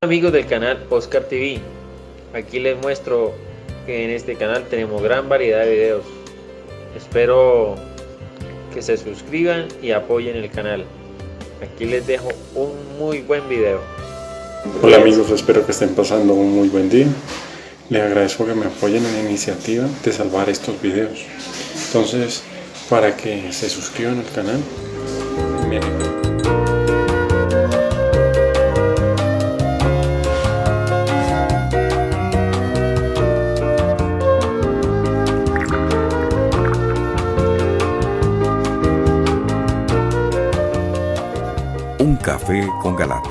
Amigos del canal Oscar TV, aquí les muestro que en este canal tenemos gran variedad de videos. Espero que se suscriban y apoyen el canal. Aquí les dejo un muy buen video. Hola amigos, espero que estén pasando un muy buen día. Les agradezco que me apoyen en la iniciativa de salvar estos videos. Entonces, para que se suscriban al canal, me Un café con Galat.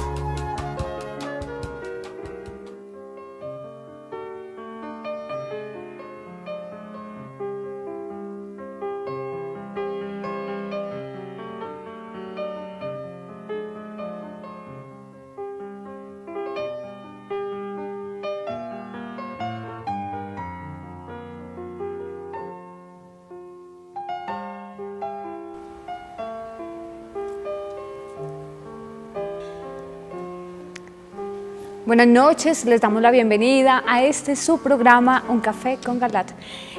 Buenas noches, les damos la bienvenida a su programa Un Café con Galat.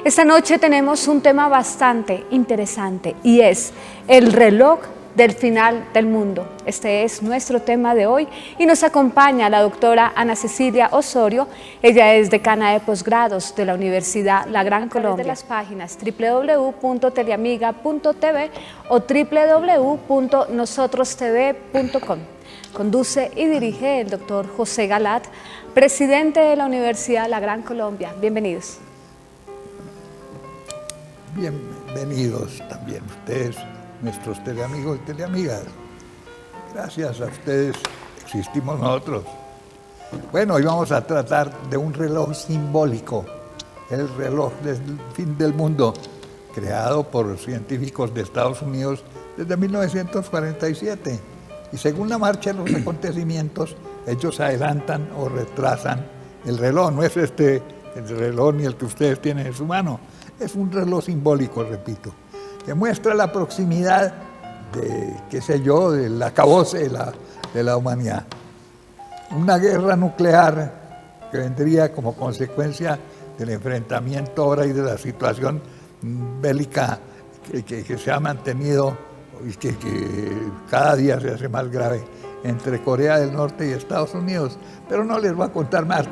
Esta noche tenemos un tema bastante interesante y es el reloj del final del mundo. Este es nuestro tema de hoy y nos acompaña la doctora Ana Cecilia Osorio. Ella es decana de posgrados de la Universidad La Gran Colombia. De las páginas www.teleamiga.tv o www.nosotrostv.com. Conduce y dirige el doctor José Galat, presidente de la Universidad La Gran Colombia. Bienvenidos. Bienvenidos también ustedes, nuestros teleamigos y teleamigas. Gracias a ustedes existimos nosotros. Bueno, hoy vamos a tratar de un reloj simbólico, el reloj del fin del mundo, creado por científicos de Estados Unidos desde 1947. Y según la marcha de los acontecimientos, ellos adelantan o retrasan el reloj. No es el reloj ni el que ustedes tienen en su mano. Es un reloj simbólico, repito, que muestra la proximidad de, del acabose de la humanidad. Una guerra nuclear que vendría como consecuencia del enfrentamiento ahora y de la situación bélica que se ha mantenido y que cada día se hace más grave entre Corea del Norte y Estados Unidos. Pero no les voy a contar más.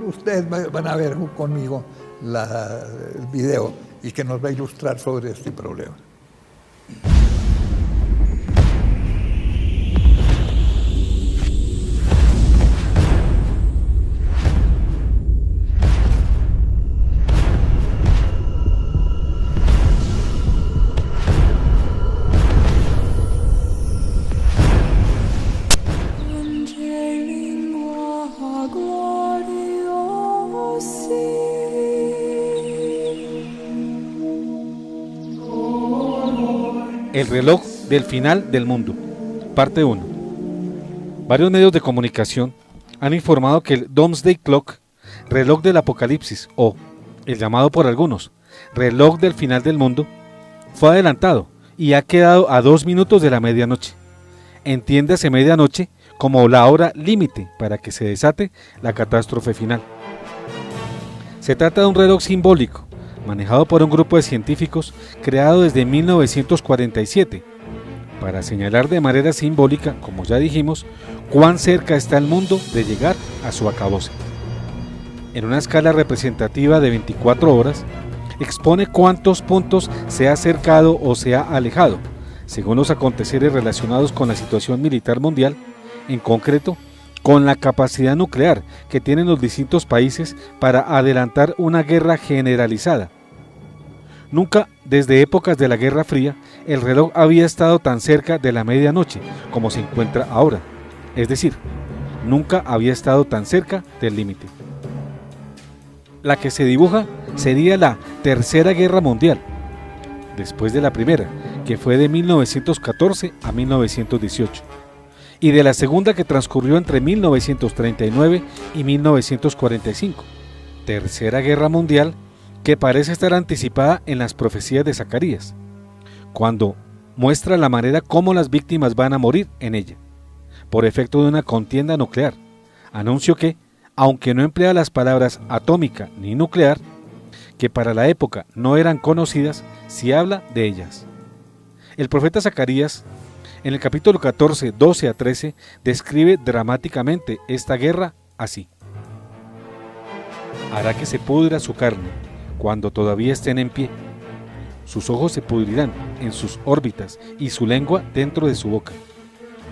Ustedes van a ver conmigo el video y que nos va a ilustrar sobre este problema. El reloj del final del mundo, parte 1. Varios medios de comunicación han informado que el Doomsday Clock, reloj del apocalipsis o, el llamado por algunos, reloj del final del mundo, fue adelantado y ha quedado a 2 minutos de la medianoche. Entiéndase medianoche como la hora límite para que se desate la catástrofe final. Se trata de un reloj simbólico, manejado por un grupo de científicos creado desde 1947, para señalar de manera simbólica, como ya dijimos, cuán cerca está el mundo de llegar a su acabose. En una escala representativa de 24 horas, expone cuántos puntos se ha acercado o se ha alejado, según los aconteceres relacionados con la situación militar mundial, en concreto, con la capacidad nuclear que tienen los distintos países para adelantar una guerra generalizada. Nunca, desde épocas de la Guerra Fría, el reloj había estado tan cerca de la medianoche como se encuentra ahora. Es decir, nunca había estado tan cerca del límite. La que se dibuja sería la Tercera Guerra Mundial, después de la Primera, que fue de 1914 a 1918. Y de la segunda que transcurrió entre 1939 y 1945, Tercera Guerra Mundial, que parece estar anticipada en las profecías de Zacarías, cuando muestra la manera como las víctimas van a morir en ella, por efecto de una contienda nuclear, Anuncio que, aunque no emplea las palabras atómica ni nuclear, que para la época no eran conocidas, sí habla de ellas. El profeta Zacarías, en el capítulo 14, 12 a 13, describe dramáticamente esta guerra así: hará que se pudra su carne cuando todavía estén en pie. Sus ojos se pudrirán en sus órbitas y su lengua dentro de su boca.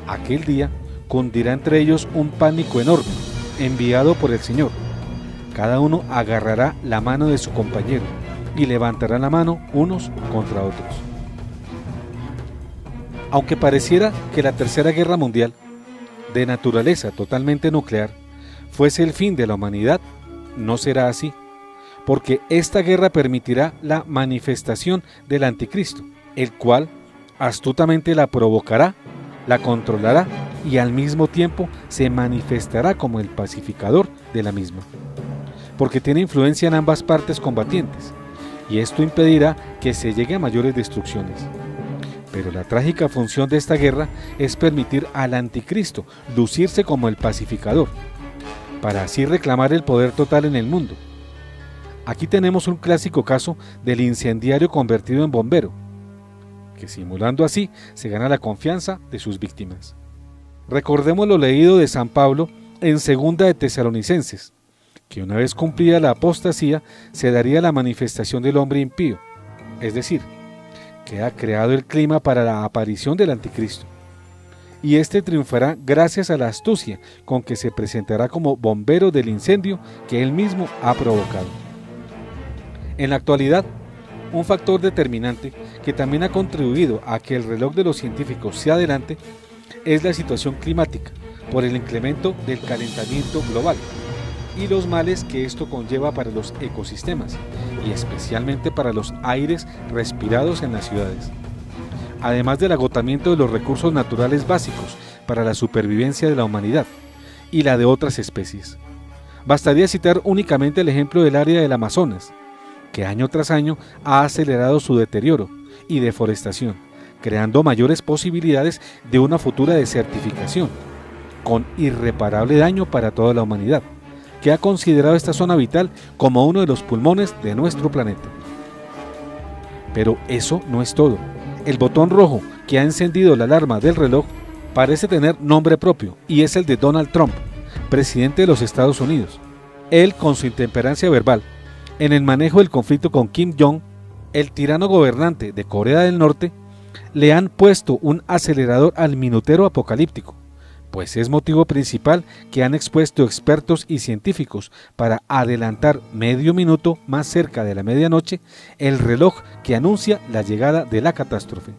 Aquel día cundirá entre ellos un pánico enorme, enviado por el Señor. Cada uno agarrará la mano de su compañero y levantará la mano unos contra otros. Aunque pareciera que la Tercera Guerra Mundial, de naturaleza totalmente nuclear, fuese el fin de la humanidad, no será así, porque esta guerra permitirá la manifestación del anticristo, el cual astutamente la provocará, la controlará y al mismo tiempo se manifestará como el pacificador de la misma, porque tiene influencia en ambas partes combatientes, y esto impedirá que se llegue a mayores destrucciones. Pero la trágica función de esta guerra es permitir al anticristo lucirse como el pacificador, para así reclamar el poder total en el mundo. Aquí tenemos un clásico caso del incendiario convertido en bombero, que simulando así se gana la confianza de sus víctimas. Recordemos lo leído de San Pablo en 2 de Tesalonicenses, que una vez cumplida la apostasía se daría la manifestación del hombre impío, es decir, queda creado el clima para la aparición del anticristo, y este triunfará gracias a la astucia con que se presentará como bombero del incendio que él mismo ha provocado. En la actualidad, un factor determinante que también ha contribuido a que el reloj de los científicos se adelante es la situación climática por el incremento del calentamiento global y los males que esto conlleva para los ecosistemas y especialmente para los aires respirados en las ciudades, además del agotamiento de los recursos naturales básicos para la supervivencia de la humanidad y la de otras especies. Bastaría citar únicamente el ejemplo del área del Amazonas, que año tras año ha acelerado su deterioro y deforestación, creando mayores posibilidades de una futura desertificación, con irreparable daño para toda la humanidad, que ha considerado esta zona vital como uno de los pulmones de nuestro planeta. Pero eso no es todo. El botón rojo que ha encendido la alarma del reloj parece tener nombre propio, y es el de Donald Trump, presidente de los Estados Unidos. Él, con su intemperancia verbal en el manejo del conflicto con Kim Jong, el tirano gobernante de Corea del Norte, le han puesto un acelerador al minutero apocalíptico, pues es motivo principal que han expuesto expertos y científicos para adelantar medio minuto más cerca de la medianoche el reloj que anuncia la llegada de la catástrofe.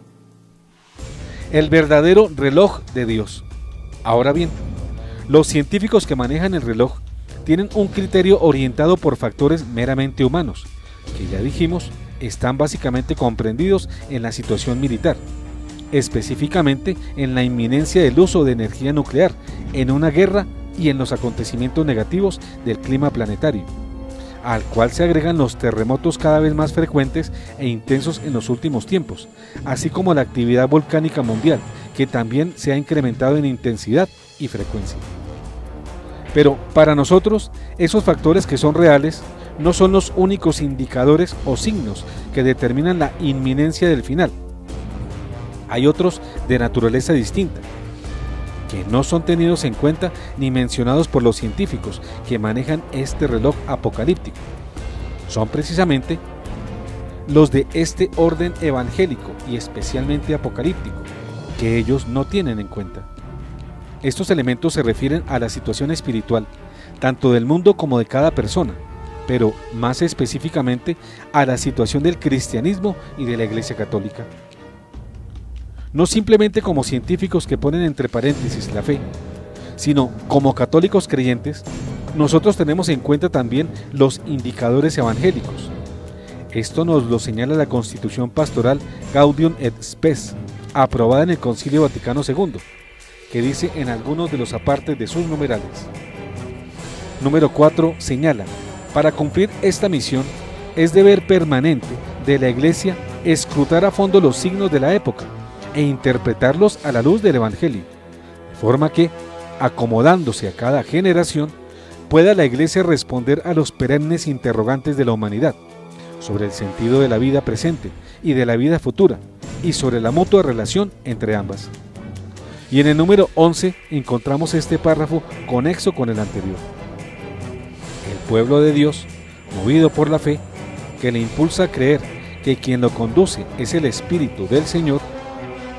El verdadero reloj de Dios. Ahora bien, los científicos que manejan el reloj tienen un criterio orientado por factores meramente humanos, que ya dijimos están básicamente comprendidos en la situación militar, específicamente en la inminencia del uso de energía nuclear en una guerra y en los acontecimientos negativos del clima planetario, al cual se agregan los terremotos cada vez más frecuentes e intensos en los últimos tiempos, así como la actividad volcánica mundial, que también se ha incrementado en intensidad y frecuencia. Pero para nosotros, esos factores que son reales no son los únicos indicadores o signos que determinan la inminencia del final. Hay otros de naturaleza distinta, que no son tenidos en cuenta ni mencionados por los científicos que manejan este reloj apocalíptico. Son precisamente los de este orden evangélico y especialmente apocalíptico, que ellos no tienen en cuenta. Estos elementos se refieren a la situación espiritual, tanto del mundo como de cada persona, pero más específicamente a la situación del cristianismo y de la Iglesia Católica. No simplemente como científicos que ponen entre paréntesis la fe, sino como católicos creyentes, nosotros tenemos en cuenta también los indicadores evangélicos. Esto nos lo señala la Constitución Pastoral Gaudium et Spes, aprobada en el Concilio Vaticano II, que dice en algunos de los apartes de sus numerales. Número 4 señala: para cumplir esta misión es deber permanente de la Iglesia escrutar a fondo los signos de la época e interpretarlos a la luz del Evangelio, de forma que, acomodándose a cada generación, pueda la Iglesia responder a los perennes interrogantes de la humanidad sobre el sentido de la vida presente y de la vida futura, y sobre la mutua relación entre ambas. Y en el número 11 encontramos este párrafo conexo con el anterior. El pueblo de Dios, movido por la fe, que le impulsa a creer que quien lo conduce es el Espíritu del Señor,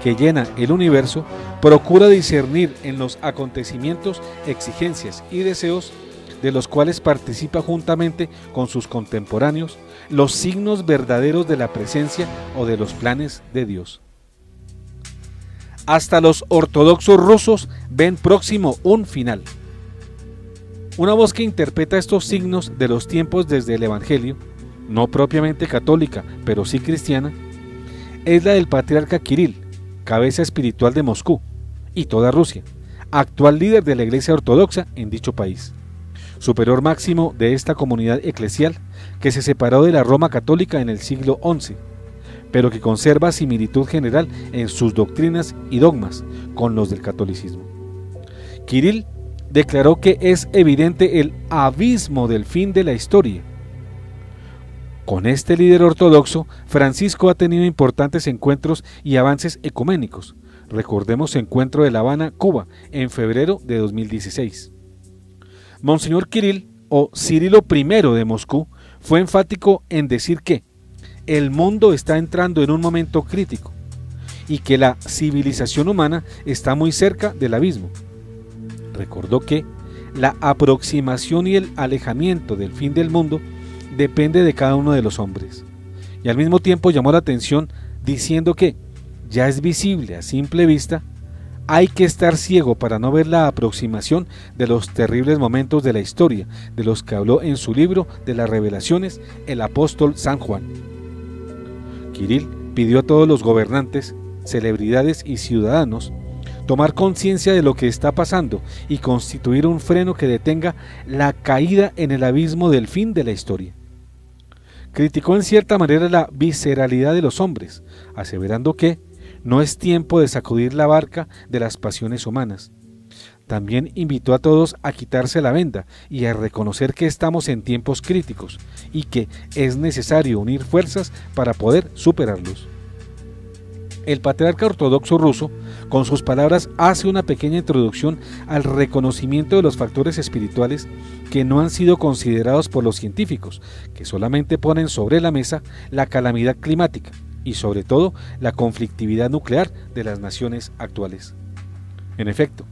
que llena el universo, procura discernir en los acontecimientos, exigencias y deseos de los cuales participa juntamente con sus contemporáneos los signos verdaderos de la presencia o de los planes de Dios. Hasta los ortodoxos rusos ven próximo un final. Una voz que interpreta estos signos de los tiempos desde el Evangelio, no propiamente católica, pero sí cristiana, es la del patriarca Kirill, cabeza espiritual de Moscú y toda Rusia, actual líder de la Iglesia Ortodoxa en dicho país, superior máximo de esta comunidad eclesial que se separó de la Roma católica en el siglo XI, pero que conserva similitud general en sus doctrinas y dogmas con los del catolicismo. Kirill declaró que es evidente el abismo del fin de la historia. Con este líder ortodoxo, Francisco ha tenido importantes encuentros y avances ecuménicos. Recordemos su encuentro de La Habana, Cuba, en febrero de 2016. Monseñor Kirill, o Cirilo I de Moscú, fue enfático en decir que el mundo está entrando en un momento crítico y que la civilización humana está muy cerca del abismo. Recordó que la aproximación y el alejamiento del fin del mundo depende de cada uno de los hombres, y al mismo tiempo llamó la atención diciendo que ya es visible a simple vista, hay que estar ciego para no ver la aproximación de los terribles momentos de la historia, de los que habló en su libro de las Revelaciones el apóstol San Juan. Kirill pidió a todos los gobernantes, celebridades y ciudadanos tomar conciencia de lo que está pasando y constituir un freno que detenga la caída en el abismo del fin de la historia. Criticó en cierta manera la visceralidad de los hombres, aseverando que no es tiempo de sacudir la barca de las pasiones humanas. También invitó a todos a quitarse la venda y a reconocer que estamos en tiempos críticos y que es necesario unir fuerzas para poder superarlos. El patriarca ortodoxo ruso, con sus palabras, hace una pequeña introducción al reconocimiento de los factores espirituales que no han sido considerados por los científicos, que solamente ponen sobre la mesa la calamidad climática y sobre todo la conflictividad nuclear de las naciones actuales. En efecto,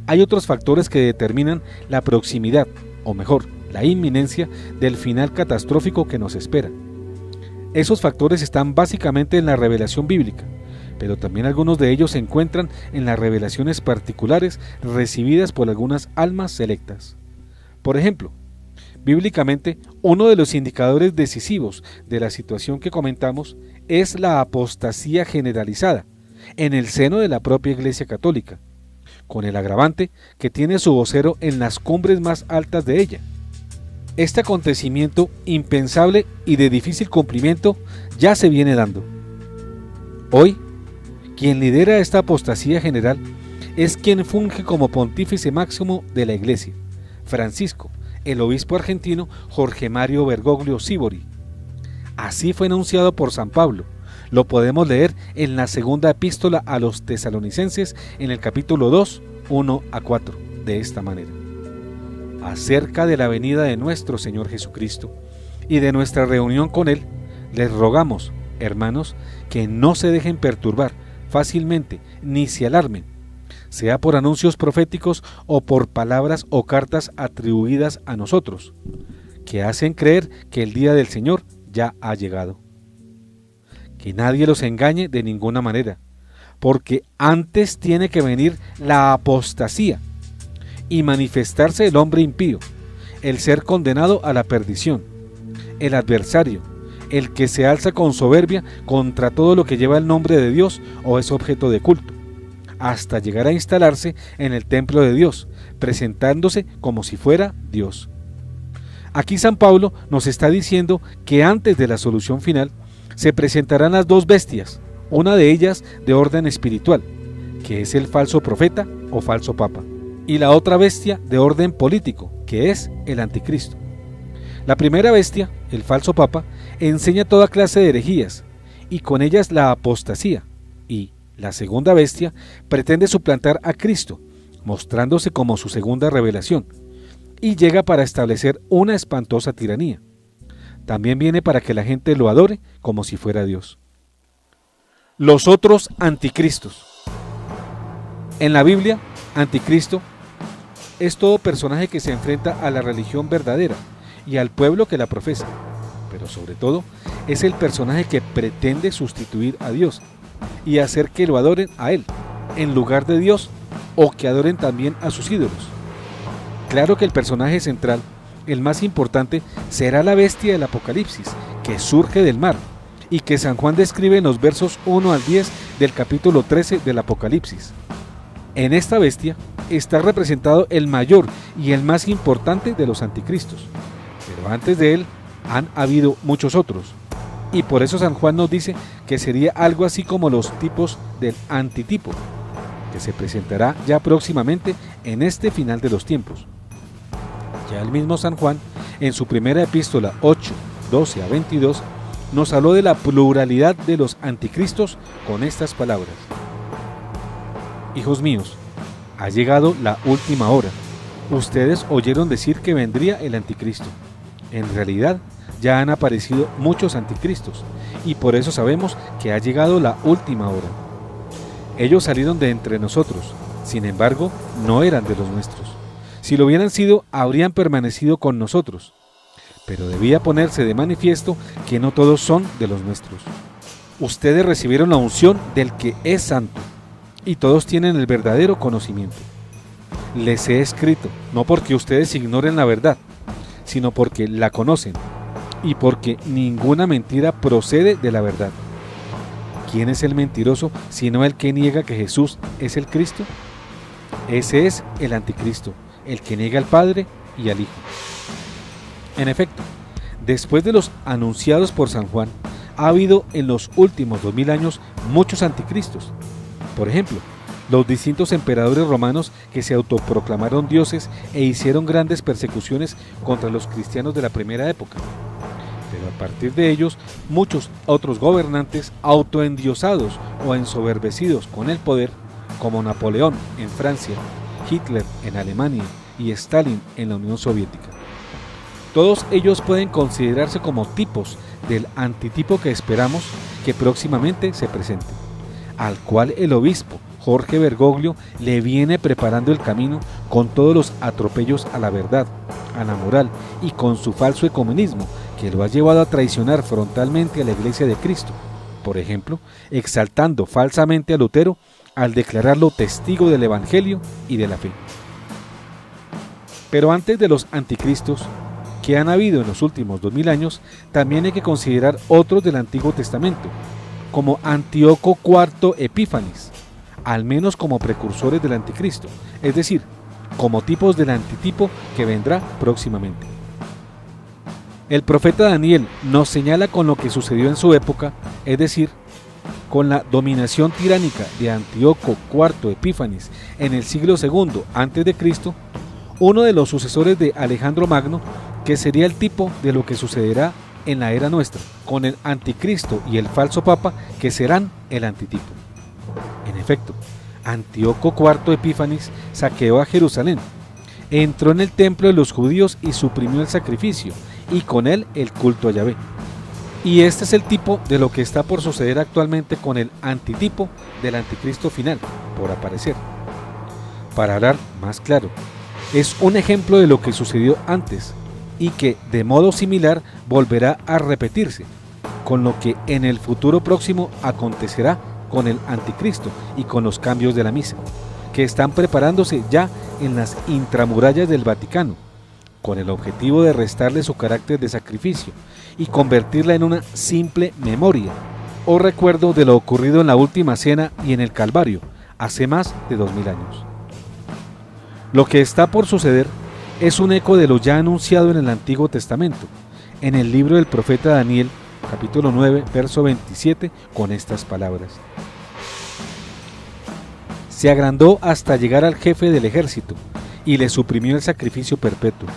hay otros factores que determinan la proximidad, o mejor, la inminencia del final catastrófico que nos espera. Esos factores están básicamente en la revelación bíblica, pero también algunos de ellos se encuentran en las revelaciones particulares recibidas por algunas almas selectas. Por ejemplo, bíblicamente, uno de los indicadores decisivos de la situación que comentamos es la apostasía generalizada en el seno de la propia Iglesia Católica, con el agravante que tiene su vocero en las cumbres más altas de ella. Este acontecimiento impensable y de difícil cumplimiento ya se viene dando. Hoy, quien lidera esta apostasía general es quien funge como pontífice máximo de la Iglesia, Francisco, el obispo argentino Jorge Mario Bergoglio Sibori. Así fue anunciado por San Pablo. Lo podemos leer en la segunda epístola a los tesalonicenses en el capítulo 2, 1 a 4, de esta manera. Acerca de la venida de nuestro Señor Jesucristo y de nuestra reunión con Él, les rogamos, hermanos, que no se dejen perturbar fácilmente, ni se alarmen, sea por anuncios proféticos o por palabras o cartas atribuidas a nosotros, que hacen creer que el día del Señor ya ha llegado. Que nadie los engañe de ninguna manera, porque antes tiene que venir la apostasía y manifestarse el hombre impío, el ser condenado a la perdición, el adversario, el que se alza con soberbia contra todo lo que lleva el nombre de Dios o es objeto de culto, hasta llegar a instalarse en el templo de Dios, presentándose como si fuera Dios. Aquí San Pablo nos está diciendo que antes de la solución final se presentarán las dos bestias, una de ellas de orden espiritual, que es el falso profeta o falso papa, y la otra bestia de orden político, que es el anticristo. La primera bestia, el falso papa, enseña toda clase de herejías, y con ellas la apostasía, y la segunda bestia pretende suplantar a Cristo, mostrándose como su segunda revelación, y llega para establecer una espantosa tiranía. También viene para que la gente lo adore como si fuera Dios. Los otros anticristos. En la Biblia, anticristo es todo personaje que se enfrenta a la religión verdadera y al pueblo que la profesa, pero sobre todo es el personaje que pretende sustituir a Dios y hacer que lo adoren a Él, en lugar de Dios, o que adoren también a sus ídolos. Claro que el personaje central, el más importante, será la bestia del Apocalipsis, que surge del mar, y que San Juan describe en los versos 1 al 10 del capítulo 13 del Apocalipsis. En esta bestia está representado el mayor y el más importante de los anticristos, pero antes de él han habido muchos otros, y por eso San Juan nos dice que sería algo así como los tipos del antitipo, que se presentará ya próximamente en este final de los tiempos. Ya el mismo San Juan, en su primera epístola 8, 12 a 22, nos habló de la pluralidad de los anticristos con estas palabras: Hijos míos, ha llegado la última hora. Ustedes oyeron decir que vendría el anticristo. En realidad, ya han aparecido muchos anticristos, y por eso sabemos que ha llegado la última hora. Ellos salieron de entre nosotros, sin embargo, no eran de los nuestros. Si lo hubieran sido, habrían permanecido con nosotros. Pero debía ponerse de manifiesto que no todos son de los nuestros. Ustedes recibieron la unción del que es santo, y todos tienen el verdadero conocimiento. Les he escrito, no porque ustedes ignoren la verdad, sino porque la conocen, y porque ninguna mentira procede de la verdad. ¿Quién es el mentiroso sino el que niega que Jesús es el Cristo? Ese es el anticristo, el que niega al Padre y al Hijo. En efecto, después de los anunciados por San Juan, ha habido en los últimos 2000 años muchos anticristos. Por ejemplo, los distintos emperadores romanos que se autoproclamaron dioses e hicieron grandes persecuciones contra los cristianos de la primera época. Pero a partir de ellos, muchos otros gobernantes autoendiosados o ensoberbecidos con el poder, como Napoleón en Francia, Hitler en Alemania y Stalin en la Unión Soviética. Todos ellos pueden considerarse como tipos del antitipo que esperamos que próximamente se presente, al cual el obispo Jorge Bergoglio le viene preparando el camino con todos los atropellos a la verdad, a la moral y con su falso ecumenismo que lo ha llevado a traicionar frontalmente a la Iglesia de Cristo, por ejemplo, exaltando falsamente a Lutero al declararlo testigo del Evangelio y de la fe. Pero antes de los anticristos que han habido en los últimos 2000 años, también hay que considerar otros del Antiguo Testamento, como Antíoco IV Epífanes, al menos como precursores del anticristo, es decir, como tipos del antitipo que vendrá próximamente. El profeta Daniel nos señala con lo que sucedió en su época, es decir, con la dominación tiránica de Antíoco IV Epífanes en el siglo II a.C., uno de los sucesores de Alejandro Magno, que sería el tipo de lo que sucederá en la era nuestra, con el anticristo y el falso papa, que serán el antitipo. En efecto, Antíoco IV Epífanes saqueó a Jerusalén, entró en el templo de los judíos y suprimió el sacrificio, y con él el culto a Yahvé. Y este es el tipo de lo que está por suceder actualmente con el antitipo del anticristo final, por aparecer. Para hablar más claro, es un ejemplo de lo que sucedió antes, y que de modo similar volverá a repetirse, con lo que en el futuro próximo acontecerá con el anticristo y con los cambios de la misa, que están preparándose ya en las intramurallas del Vaticano, con el objetivo de restarle su carácter de sacrificio y convertirla en una simple memoria o recuerdo de lo ocurrido en la última cena y en el Calvario, hace más de 2000 años. Lo que está por suceder es un eco de lo ya anunciado en el Antiguo Testamento, en el libro del profeta Daniel, capítulo 9, verso 27, con estas palabras: se agrandó hasta llegar al jefe del ejército y le suprimió el sacrificio perpetuo.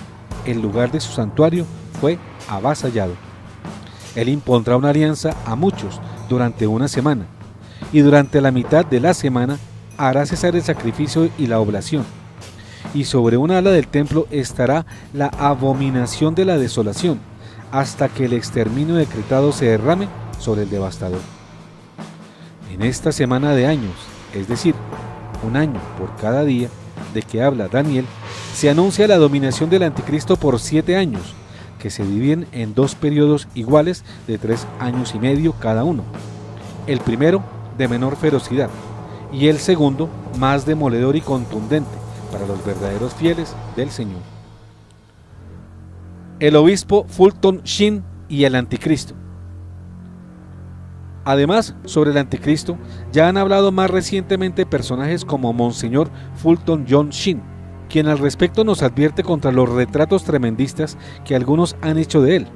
El lugar de su santuario fue avasallado. Él impondrá una alianza a muchos durante una semana, y durante la mitad de la semana hará cesar el sacrificio y la oblación, y sobre una ala del templo estará la abominación de la desolación, hasta que el exterminio decretado se derrame sobre el devastador. En esta semana de años, es decir, un año por cada día de que habla Daniel, se anuncia la dominación del anticristo por 7 años, que se dividen en 2 periodos iguales de 3 años y medio cada uno. El primero de menor ferocidad y el segundo más demoledor y contundente para los verdaderos fieles del Señor. El obispo Fulton Sheen y el anticristo. Además, sobre el anticristo ya han hablado más recientemente personajes como Monseñor Fulton John Sheen, quien al respecto nos advierte contra los retratos tremendistas que algunos han hecho de él,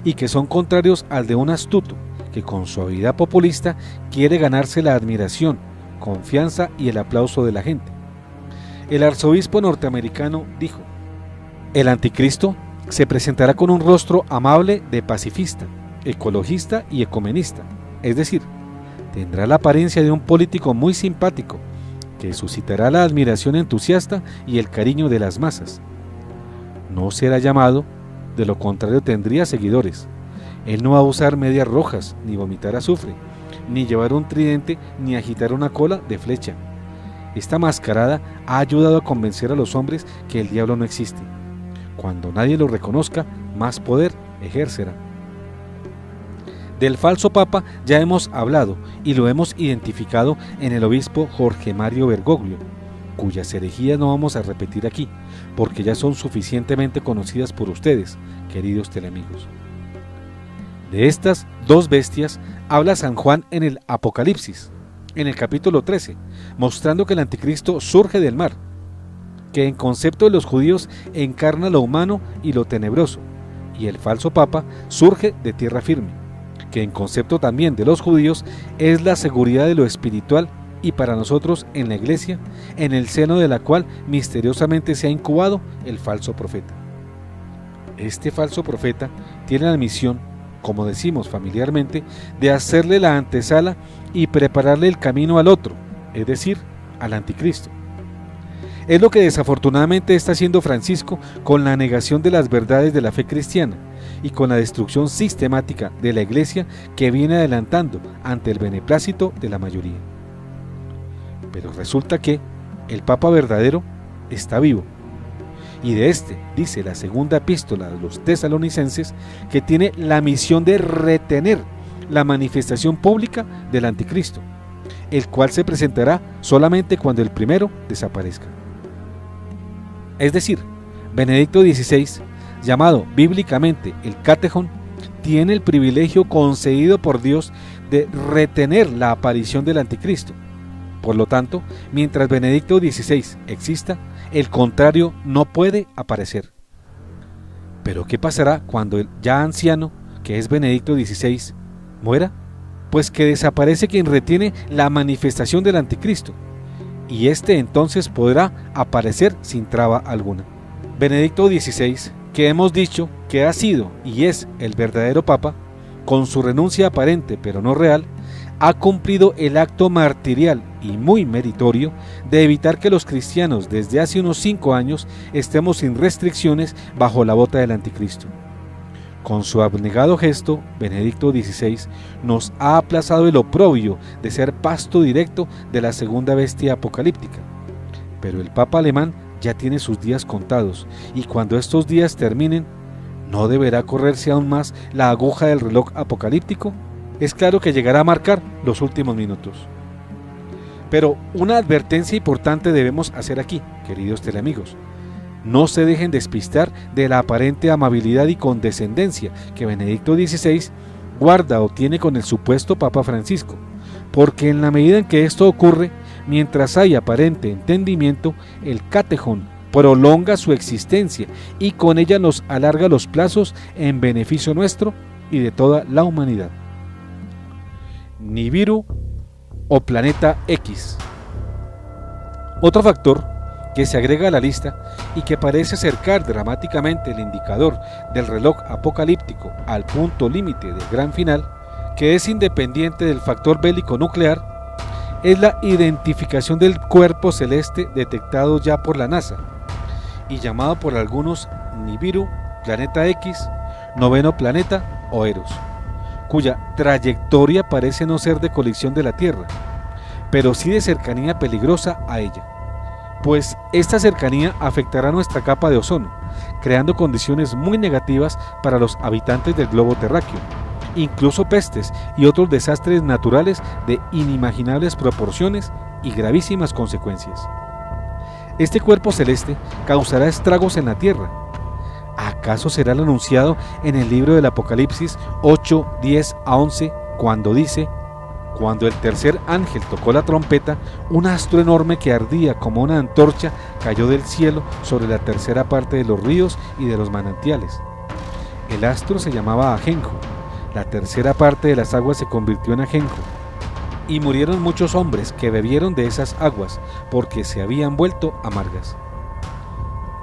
y que son contrarios al de un astuto, que con su habilidad populista quiere ganarse la admiración, confianza y el aplauso de la gente. El arzobispo norteamericano dijo: el anticristo se presentará con un rostro amable de pacifista, ecologista y ecumenista, es decir, tendrá la apariencia de un político muy simpático, que suscitará la admiración entusiasta y el cariño de las masas. No será llamado, de lo contrario tendría seguidores. Él no va a usar medias rojas, ni vomitar azufre, ni llevar un tridente, ni agitar una cola de flecha. Esta mascarada ha ayudado a convencer a los hombres que el diablo no existe. Cuando nadie lo reconozca, más poder ejercerá. Del falso papa ya hemos hablado y lo hemos identificado en el obispo Jorge Mario Bergoglio, cuyas herejías no vamos a repetir aquí, porque ya son suficientemente conocidas por ustedes, queridos teleamigos. De estas 2 bestias habla San Juan en el Apocalipsis, en el capítulo 13, mostrando que el anticristo surge del mar, que en concepto de los judíos encarna lo humano y lo tenebroso, y el falso papa surge de tierra firme, que en concepto también de los judíos es la seguridad de lo espiritual, y para nosotros en la iglesia, en el seno de la cual misteriosamente se ha incubado el falso profeta. Este falso profeta tiene la misión, como decimos familiarmente, de hacerle la antesala y prepararle el camino al otro, es decir, al anticristo. Es lo que desafortunadamente está haciendo Francisco con la negación de las verdades de la fe cristiana y con la destrucción sistemática de la Iglesia que viene adelantando ante el beneplácito de la mayoría. Pero resulta que el Papa verdadero está vivo, y de este dice la segunda epístola de los tesalonicenses que tiene la misión de retener la manifestación pública del anticristo, el cual se presentará solamente cuando el primero desaparezca. Es decir, Benedicto XVI, llamado bíblicamente el Catejón, tiene el privilegio concedido por Dios de retener la aparición del anticristo. Por lo tanto, mientras Benedicto XVI exista, el contrario no puede aparecer. Pero ¿qué pasará cuando el ya anciano, que es Benedicto XVI, muera? Pues que desaparece quien retiene la manifestación del anticristo, y este entonces podrá aparecer sin traba alguna. Benedicto XVI, que hemos dicho que ha sido y es el verdadero Papa, con su renuncia aparente pero no real, ha cumplido el acto martirial y muy meritorio de evitar que los cristianos desde hace unos 5 años estemos sin restricciones bajo la bota del anticristo. Con su abnegado gesto, Benedicto XVI nos ha aplazado el oprobio de ser pasto directo de la segunda bestia apocalíptica. Pero el Papa alemán ya tiene sus días contados, y cuando estos días terminen, ¿no deberá correrse aún más la aguja del reloj apocalíptico? Es claro que llegará a marcar los últimos minutos. Pero una advertencia importante debemos hacer aquí, queridos teleamigos. No se dejen despistar de la aparente amabilidad y condescendencia que Benedicto XVI guarda o tiene con el supuesto Papa Francisco, porque en la medida en que esto ocurre, mientras hay aparente entendimiento, el Catejón prolonga su existencia y con ella nos alarga los plazos en beneficio nuestro y de toda la humanidad. Nibiru o Planeta X. Otro factor que se agrega a la lista y que parece acercar dramáticamente el indicador del reloj apocalíptico al punto límite del gran final, que es independiente del factor bélico nuclear, es la identificación del cuerpo celeste detectado ya por la NASA y llamado por algunos Nibiru, Planeta X, Noveno Planeta o Eros, cuya trayectoria parece no ser de colisión de la Tierra, pero sí de cercanía peligrosa a ella, pues esta cercanía afectará nuestra capa de ozono, creando condiciones muy negativas para los habitantes del globo terráqueo, incluso pestes y otros desastres naturales de inimaginables proporciones y gravísimas consecuencias. Este cuerpo celeste causará estragos en la Tierra. ¿Acaso será el anunciado en el libro del Apocalipsis 8, 10 a 11, cuando dice: cuando el tercer ángel tocó la trompeta, un astro enorme que ardía como una antorcha cayó del cielo sobre la tercera parte de los ríos y de los manantiales? El astro se llamaba Ajenjo. La tercera parte de las aguas se convirtió en ajenjo, y murieron muchos hombres que bebieron de esas aguas, porque se habían vuelto amargas.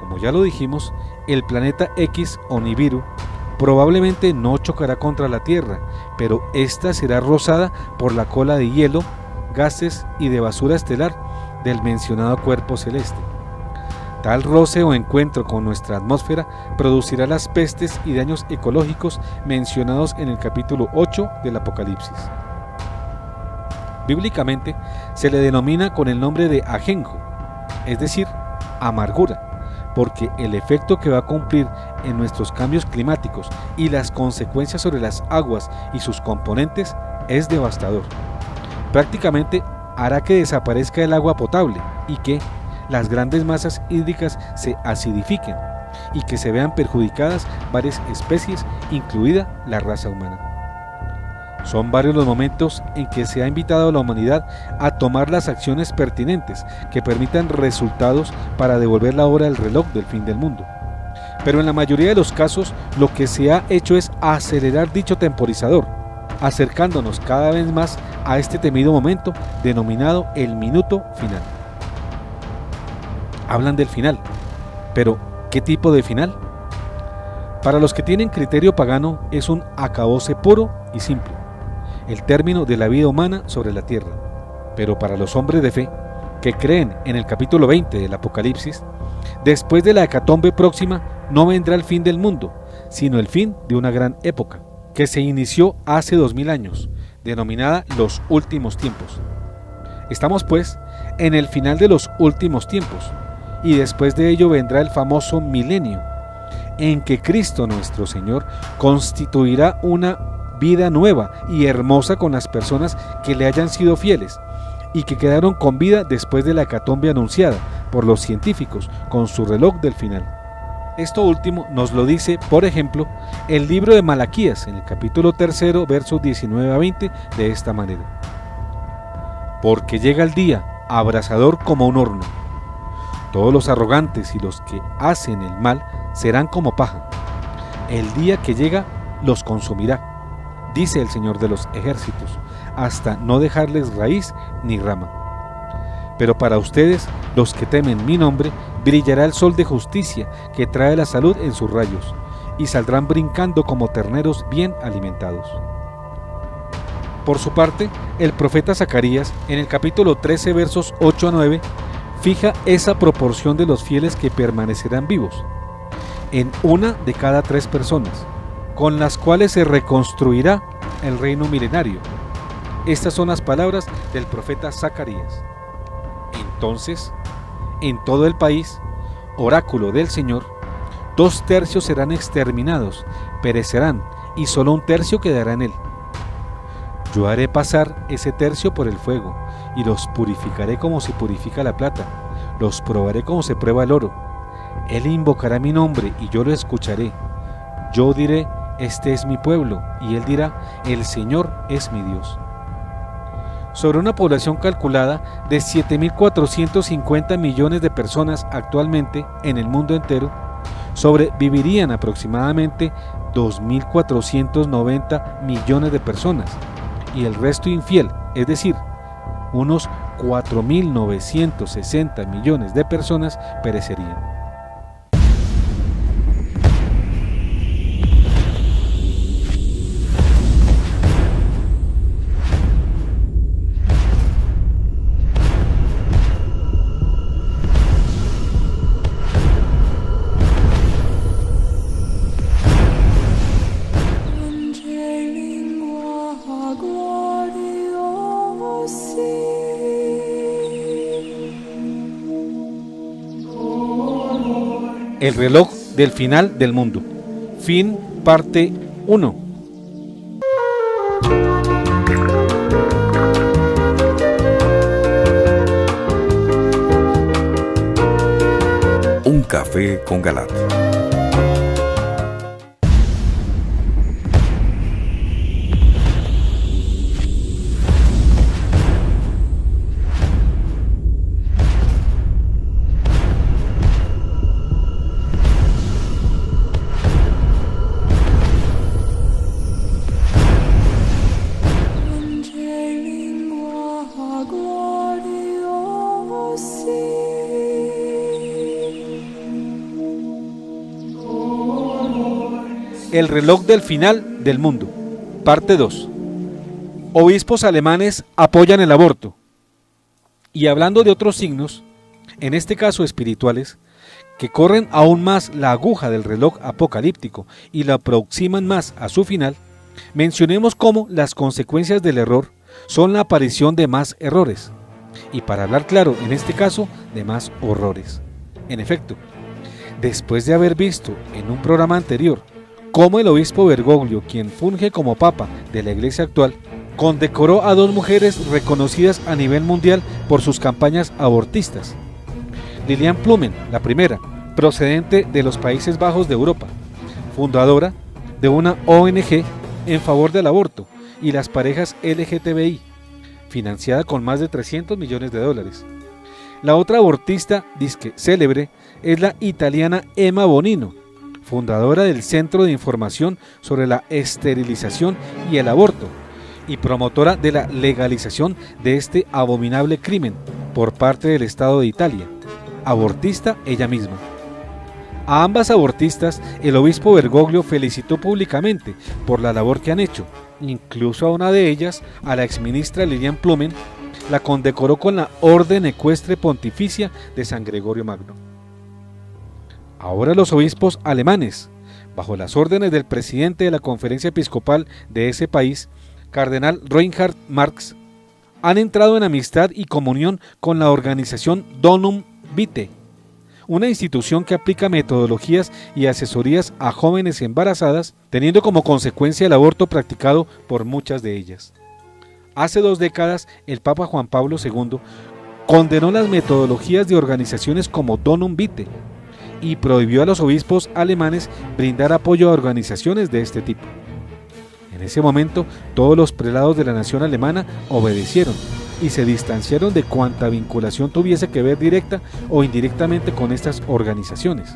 Como ya lo dijimos, el planeta X o Nibiru probablemente no chocará contra la Tierra, pero ésta será rozada por la cola de hielo, gases y de basura estelar del mencionado cuerpo celeste. Tal roce o encuentro con nuestra atmósfera producirá las pestes y daños ecológicos mencionados en el capítulo 8 del Apocalipsis. Bíblicamente se le denomina con el nombre de ajenjo, es decir, amargura, porque el efecto que va a cumplir en nuestros cambios climáticos y las consecuencias sobre las aguas y sus componentes es devastador. Prácticamente hará que desaparezca el agua potable y que las grandes masas hídricas se acidifiquen y que se vean perjudicadas varias especies, incluida la raza humana. Son varios los momentos en que se ha invitado a la humanidad a tomar las acciones pertinentes que permitan resultados para devolver la hora del reloj del fin del mundo. Pero en la mayoría de los casos lo que se ha hecho es acelerar dicho temporizador, acercándonos cada vez más a este temido momento denominado el minuto final. Hablan del final, pero ¿qué tipo de final? Para los que tienen criterio pagano es un acabose puro y simple, el término de la vida humana sobre la tierra. Pero para los hombres de fe, que creen en el capítulo 20 del Apocalipsis, después de la hecatombe próxima no vendrá el fin del mundo, sino el fin de una gran época, que se inició hace 2000 años, denominada los últimos tiempos. Estamos pues en el final de los últimos tiempos, y después de ello vendrá el famoso milenio, en que Cristo nuestro Señor constituirá una vida nueva y hermosa con las personas que le hayan sido fieles y que quedaron con vida después de la hecatombe anunciada por los científicos con su reloj del final. Esto último nos lo dice, por ejemplo, el libro de Malaquías en el capítulo 3, versos 19 a 20, de esta manera: porque llega el día abrasador como un horno. Todos los arrogantes y los que hacen el mal serán como paja. El día que llega los consumirá, dice el Señor de los ejércitos, hasta no dejarles raíz ni rama. Pero para ustedes, los que temen mi nombre, brillará el sol de justicia que trae la salud en sus rayos, y saldrán brincando como terneros bien alimentados. Por su parte, el profeta Zacarías, en el capítulo 13, versos 8 a 9, fija esa proporción de los fieles que permanecerán vivos, en una de cada 3 personas, con las cuales se reconstruirá el reino milenario. Estas son las palabras del profeta Zacarías. Entonces, en todo el país, oráculo del Señor, 2/3 serán exterminados, perecerán, y solo 1/3 quedará en él. Yo haré pasar ese tercio por el fuego, y los purificaré como se purifica la plata, los probaré como se prueba el oro. Él invocará mi nombre y yo lo escucharé. Yo diré: este es mi pueblo, y él dirá: el Señor es mi Dios. Sobre una población calculada de 7.450 millones de personas actualmente en el mundo entero, sobrevivirían aproximadamente 2.490 millones de personas, y el resto infiel, es decir, unos 4.960 millones de personas perecerían. El reloj del final del mundo. Fin, parte 1. Un café con Galat. El reloj del final del mundo. Parte 2. Obispos alemanes apoyan el aborto. Y hablando de otros signos, en este caso espirituales, que corren aún más la aguja del reloj apocalíptico y la aproximan más a su final, mencionemos cómo las consecuencias del error son la aparición de más errores. Y para hablar claro, en este caso, de más horrores. En efecto, después de haber visto en un programa anterior cómo el obispo Bergoglio, quien funge como papa de la iglesia actual, condecoró a dos mujeres reconocidas a nivel mundial por sus campañas abortistas. Lilian Plumen, la primera, procedente de los Países Bajos de Europa, fundadora de una ONG en favor del aborto y las parejas LGTBI, financiada con más de $300 millones. La otra abortista disque célebre es la italiana Emma Bonino, fundadora del Centro de Información sobre la Esterilización y el Aborto, y promotora de la legalización de este abominable crimen por parte del Estado de Italia, abortista ella misma. A ambas abortistas el obispo Bergoglio felicitó públicamente por la labor que han hecho, incluso a una de ellas, a la exministra Lilian Plumen, la condecoró con la Orden Ecuestre Pontificia de San Gregorio Magno. Ahora los obispos alemanes, bajo las órdenes del presidente de la conferencia episcopal de ese país, cardenal Reinhard Marx, han entrado en amistad y comunión con la organización Donum Vitae, una institución que aplica metodologías y asesorías a jóvenes embarazadas, teniendo como consecuencia el aborto practicado por muchas de ellas. Hace 2 décadas, el Papa Juan Pablo II condenó las metodologías de organizaciones como Donum Vitae y prohibió a los obispos alemanes brindar apoyo a organizaciones de este tipo. En ese momento, todos los prelados de la nación alemana obedecieron y se distanciaron de cuanta vinculación tuviese que ver directa o indirectamente con estas organizaciones.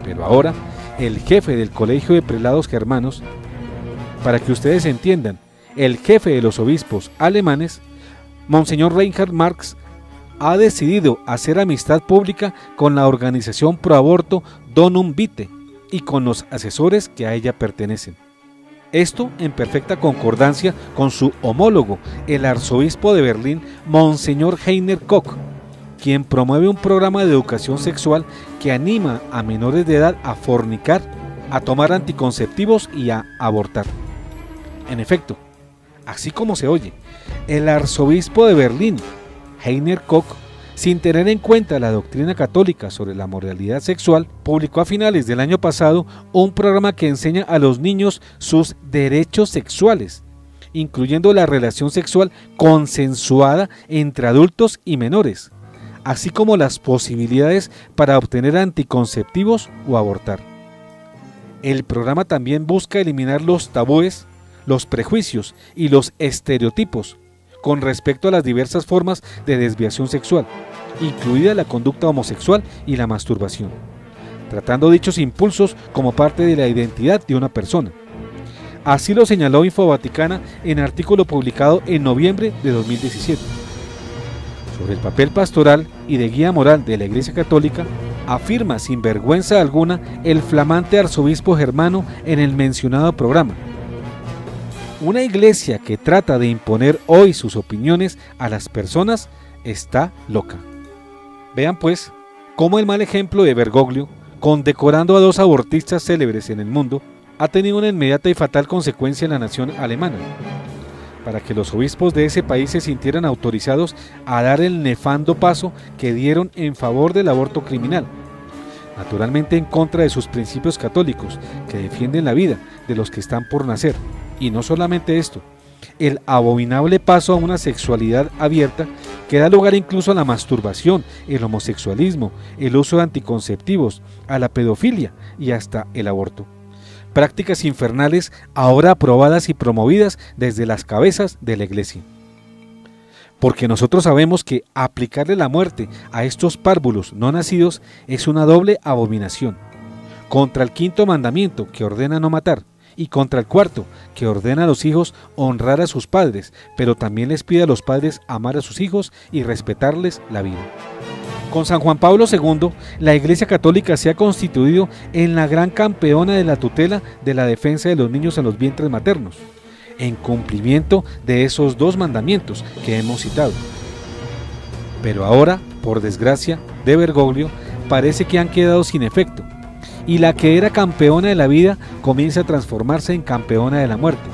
Pero ahora, el jefe del Colegio de Prelados Germanos, para que ustedes entiendan, el jefe de los obispos alemanes, Monseñor Reinhard Marx, ha decidido hacer amistad pública con la organización proaborto Donum Vitae y con los asesores que a ella pertenecen. Esto en perfecta concordancia con su homólogo, el arzobispo de Berlín, Monseñor Heiner Koch, quien promueve un programa de educación sexual que anima a menores de edad a fornicar, a tomar anticonceptivos y a abortar. En efecto, así como se oye, el arzobispo de Berlín, Heiner Koch, sin tener en cuenta la doctrina católica sobre la moralidad sexual, publicó a finales del año pasado un programa que enseña a los niños sus derechos sexuales, incluyendo la relación sexual consensuada entre adultos y menores, así como las posibilidades para obtener anticonceptivos o abortar. El programa también busca eliminar los tabúes, los prejuicios y los estereotipos con respecto a las diversas formas de desviación sexual, incluida la conducta homosexual y la masturbación, tratando dichos impulsos como parte de la identidad de una persona. Así lo señaló Infovaticana en artículo publicado en noviembre de 2017. sobre el papel pastoral y de guía moral de la Iglesia Católica, afirma sin vergüenza alguna el flamante arzobispo germano en el mencionado programa: una iglesia que trata de imponer hoy sus opiniones a las personas está loca. Vean pues cómo el mal ejemplo de Bergoglio, condecorando a 2 abortistas célebres en el mundo, ha tenido una inmediata y fatal consecuencia en la nación alemana, para que los obispos de ese país se sintieran autorizados a dar el nefando paso que dieron en favor del aborto criminal, naturalmente en contra de sus principios católicos que defienden la vida de los que están por nacer. Y no solamente esto, el abominable paso a una sexualidad abierta que da lugar incluso a la masturbación, el homosexualismo, el uso de anticonceptivos, a la pedofilia y hasta el aborto. Prácticas infernales ahora aprobadas y promovidas desde las cabezas de la Iglesia. Porque nosotros sabemos que aplicarle la muerte a estos párvulos no nacidos es una doble abominación, contra el 5.º mandamiento que ordena no matar, y contra el 4.º, que ordena a los hijos honrar a sus padres, pero también les pide a los padres amar a sus hijos y respetarles la vida. Con San Juan Pablo II, la Iglesia Católica se ha constituido en la gran campeona de la tutela de la defensa de los niños en los vientres maternos, en cumplimiento de esos 2 mandamientos que hemos citado. Pero ahora, por desgracia de Bergoglio, parece que han quedado sin efecto, y la que era campeona de la vida comienza a transformarse en campeona de la muerte,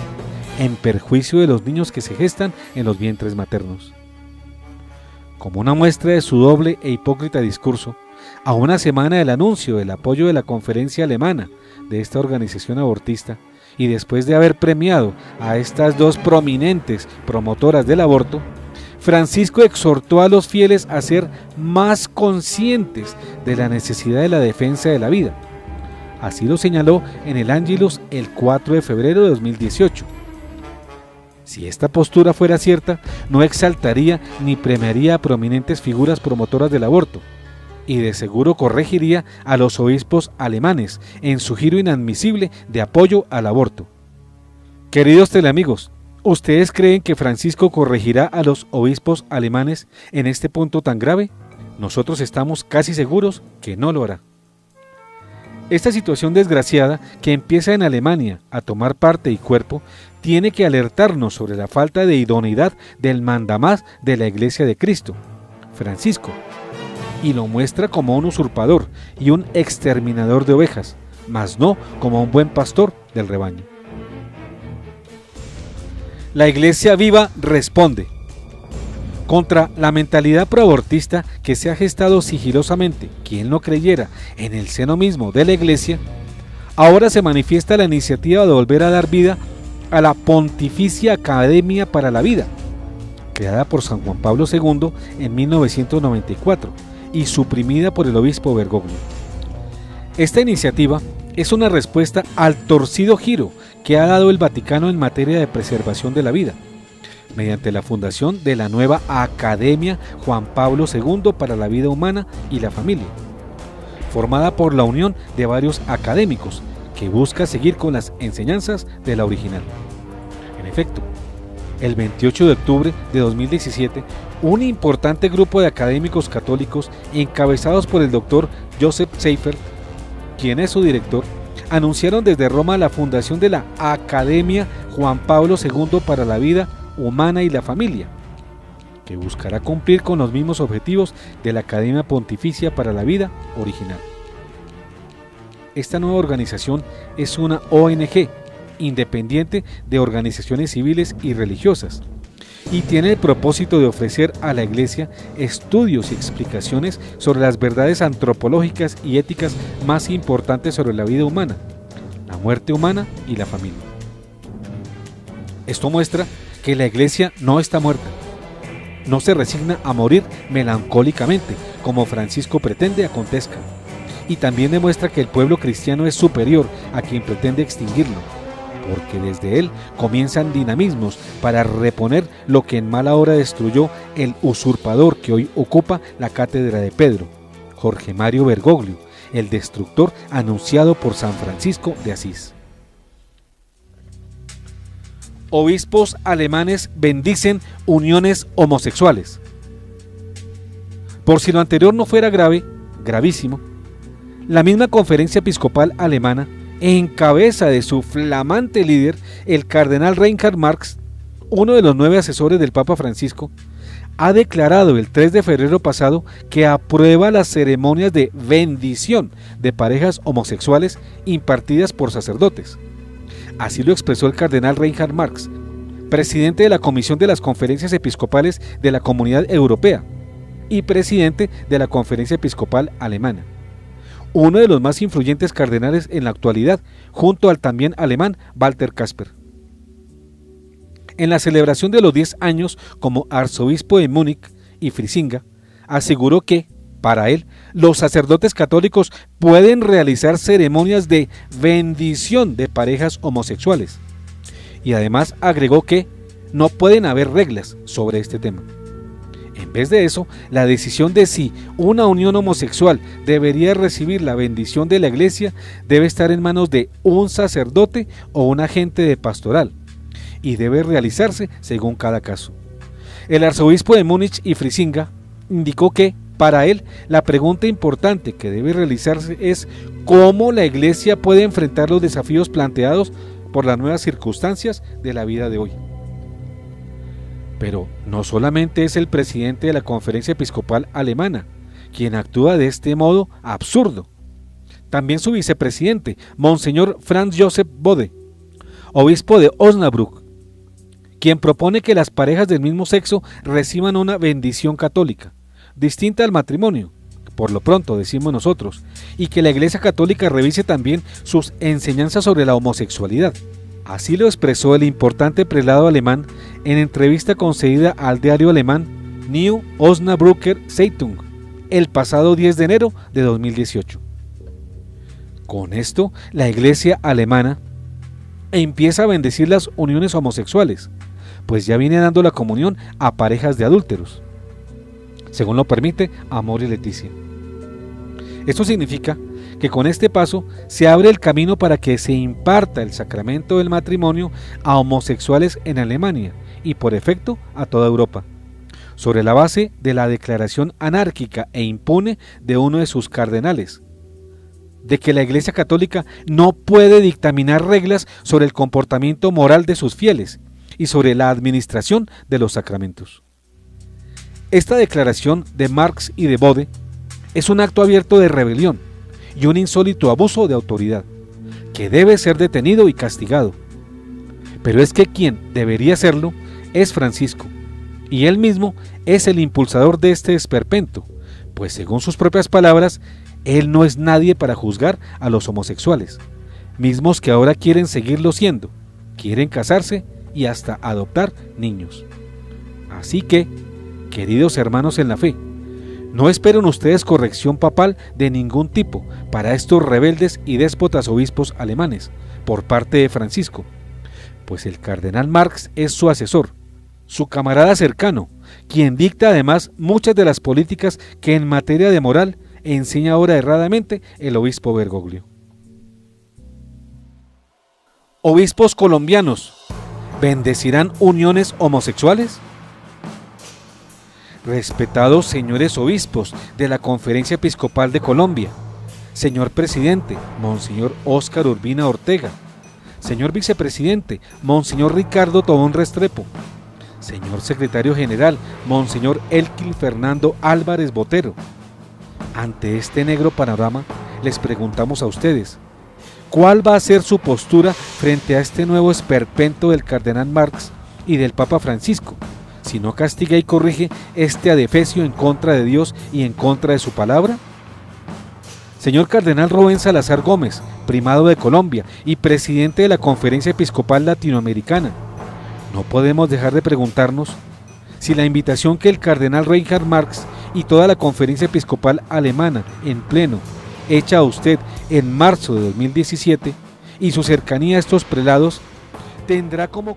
en perjuicio de los niños que se gestan en los vientres maternos. Como una muestra de su doble e hipócrita discurso, a una semana del anuncio del apoyo de la conferencia alemana de esta organización abortista, y después de haber premiado a estas 2 prominentes promotoras del aborto, Francisco exhortó a los fieles a ser más conscientes de la necesidad de la defensa de la vida. Así lo señaló en el Ángelus el 4 de febrero de 2018. Si esta postura fuera cierta, no exaltaría ni premiaría a prominentes figuras promotoras del aborto, y de seguro corregiría a los obispos alemanes en su giro inadmisible de apoyo al aborto. Queridos teleamigos, ¿ustedes creen que Francisco corregirá a los obispos alemanes en este punto tan grave? Nosotros estamos casi seguros que no lo hará. Esta situación desgraciada que empieza en Alemania a tomar parte y cuerpo tiene que alertarnos sobre la falta de idoneidad del mandamás de la Iglesia de Cristo, Francisco, y lo muestra como un usurpador y un exterminador de ovejas, mas no como un buen pastor del rebaño. La Iglesia viva responde contra la mentalidad proabortista que se ha gestado sigilosamente. Quien no creyera en el seno mismo de la Iglesia, ahora se manifiesta la iniciativa de volver a dar vida a la Pontificia Academia para la Vida, creada por San Juan Pablo II en 1994 y suprimida por el obispo Bergoglio. Esta iniciativa es una respuesta al torcido giro que ha dado el Vaticano en materia de preservación de la vida, mediante la fundación de la nueva Academia Juan Pablo II para la Vida Humana y la Familia, formada por la unión de varios académicos que busca seguir con las enseñanzas de la original. En efecto, el 28 de octubre de 2017, un importante grupo de académicos católicos encabezados por el doctor Joseph Seifert, quien es su director, anunciaron desde Roma la fundación de la Academia Juan Pablo II para la Vida Humana y la Familia, que buscará cumplir con los mismos objetivos de la Academia Pontificia para la Vida original. Esta nueva organización es una ONG independiente de organizaciones civiles y religiosas, y tiene el propósito de ofrecer a la Iglesia estudios y explicaciones sobre las verdades antropológicas y éticas más importantes sobre la vida humana, la muerte humana y la familia. Esto muestra que la Iglesia no está muerta, no se resigna a morir melancólicamente, como Francisco pretende acontezca, y también demuestra que el pueblo cristiano es superior a quien pretende extinguirlo, porque desde él comienzan dinamismos para reponer lo que en mala hora destruyó el usurpador que hoy ocupa la cátedra de Pedro, Jorge Mario Bergoglio, el destructor anunciado por San Francisco de Asís. Obispos alemanes bendicen uniones homosexuales. Por si lo anterior no fuera gravísimo, la misma Conferencia Episcopal Alemana, en cabeza de su flamante líder, el cardenal Reinhard Marx, uno de los 9 asesores del Papa Francisco, ha declarado el 3 de febrero pasado que aprueba las ceremonias de bendición de parejas homosexuales impartidas por sacerdotes. Así lo expresó el cardenal Reinhard Marx, presidente de la Comisión de las Conferencias Episcopales de la Comunidad Europea y presidente de la Conferencia Episcopal Alemana, uno de los más influyentes cardenales en la actualidad, junto al también alemán Walter Kasper. En la celebración de los 10 años como arzobispo de Múnich y Frisinga, aseguró que, para él, los sacerdotes católicos pueden realizar ceremonias de bendición de parejas homosexuales. Y además agregó que no pueden haber reglas sobre este tema. En vez de eso, la decisión de si una unión homosexual debería recibir la bendición de la Iglesia debe estar en manos de un sacerdote o un agente de pastoral, y debe realizarse según cada caso. El arzobispo de Múnich y Frisinga indicó que, para él, la pregunta importante que debe realizarse es cómo la Iglesia puede enfrentar los desafíos planteados por las nuevas circunstancias de la vida de hoy. Pero no solamente es el presidente de la Conferencia Episcopal Alemana quien actúa de este modo absurdo. También su vicepresidente, Monseñor Franz Josef Bode, obispo de Osnabrück, quien propone que las parejas del mismo sexo reciban una bendición católica, distinta al matrimonio, por lo pronto decimos nosotros, y que la Iglesia Católica revise también sus enseñanzas sobre la homosexualidad. Así lo expresó el importante prelado alemán en entrevista concedida al diario alemán New Osnabrücker Zeitung el pasado 10 de enero de 2018. Con esto, la Iglesia alemana empieza a bendecir las uniones homosexuales, pues ya viene dando la comunión a parejas de adúlteros, según lo permite Amor y Leticia. Esto significa que con este paso se abre el camino para que se imparta el sacramento del matrimonio a homosexuales en Alemania y por efecto a toda Europa, sobre la base de la declaración anárquica e impune de uno de sus cardenales, de que la Iglesia Católica no puede dictaminar reglas sobre el comportamiento moral de sus fieles y sobre la administración de los sacramentos. Esta declaración de Marx y de Bode es un acto abierto de rebelión y un insólito abuso de autoridad, que debe ser detenido y castigado. Pero es que quien debería hacerlo es Francisco, y él mismo es el impulsador de este esperpento, pues según sus propias palabras, él no es nadie para juzgar a los homosexuales, mismos que ahora quieren seguirlo siendo, quieren casarse y hasta adoptar niños. Así que, queridos hermanos en la fe, no esperen ustedes corrección papal de ningún tipo para estos rebeldes y déspotas obispos alemanes por parte de Francisco, pues el cardenal Marx es su asesor, su camarada cercano, quien dicta además muchas de las políticas que en materia de moral enseña ahora erradamente el obispo Bergoglio. Obispos colombianos, ¿bendecirán uniones homosexuales? Respetados señores obispos de la Conferencia Episcopal de Colombia, señor presidente, Monseñor Óscar Urbina Ortega, señor vicepresidente, Monseñor Ricardo Tobón Restrepo, señor secretario general, Monseñor Elkin Fernando Álvarez Botero. Ante este negro panorama, les preguntamos a ustedes, ¿cuál va a ser su postura frente a este nuevo esperpento del cardenal Marx y del Papa Francisco, si no castiga y corrige este adefesio en contra de Dios y en contra de su palabra? Señor cardenal Rubén Salazar Gómez, primado de Colombia y presidente de la Conferencia Episcopal Latinoamericana, no podemos dejar de preguntarnos si la invitación que el cardenal Reinhard Marx y toda la Conferencia Episcopal Alemana en pleno hecha a usted en marzo de 2017 y su cercanía a estos prelados tendrá como